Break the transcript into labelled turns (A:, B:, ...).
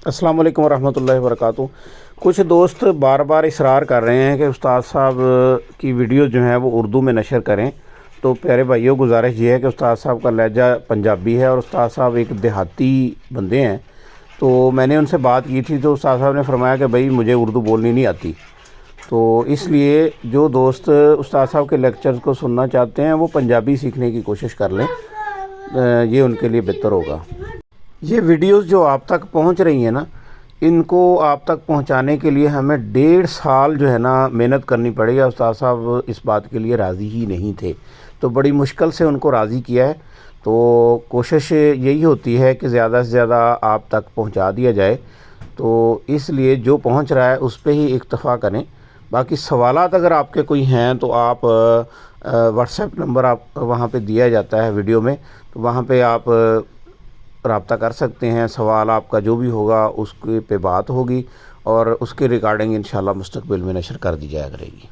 A: अस्सलाम वालेकुम रहमतुल्लाहि व बरकातुहू। कुछ दोस्त बार बार इसरार कर रहे हैं कि उस्ताद साहब की वीडियो जो हैं वो उर्दू में नशर करें। तो प्यारे भाइयों, गुजारिश ये है कि उस्ताद साहब का लहजा पंजाबी है और उस्ताद साहब एक देहाती बंदे हैं। तो मैंने उनसे बात की थी तो उस्ताद साहब ने फरमाया कि भाई मुझे उर्दू बोलनी नहीं आती। तो इसलिए जो दोस्त उस्ताद साहब के लेक्चर्स को सुनना चाहते हैं वो पंजाबी सीखने की कोशिश कर लें, ये उनके लिए बेहतर होगा। ये वीडियोस जो आप तक पहुंच रही हैं ना, इनको आप तक पहुंचाने के लिए हमें 1.5 साल जो है ना मेहनत करनी पड़ेगी। उस्ताद साहब इस बात के लिए राज़ी ही नहीं थे, तो बड़ी मुश्किल से उनको राज़ी किया है। तो कोशिश यही होती है कि ज़्यादा से ज़्यादा आप तक पहुंचा दिया जाए। तो इसलिए जो पहुंच रहा है उस पे ही इक्तफ़ा करें। बाकी सवालात अगर आपके कोई हैं तो आप व्हाट्सएप नंबर आप वहाँ पे दिया जाता है वीडियो में, तो वहाँ पे आप रब्ता कर सकते हैं। सवाल आपका जो भी होगा उसके पे बात होगी और उसके रिगार्डिंग इंशाल्लाह मुस्तक़बिल में नशर कर दी जाया करेगी।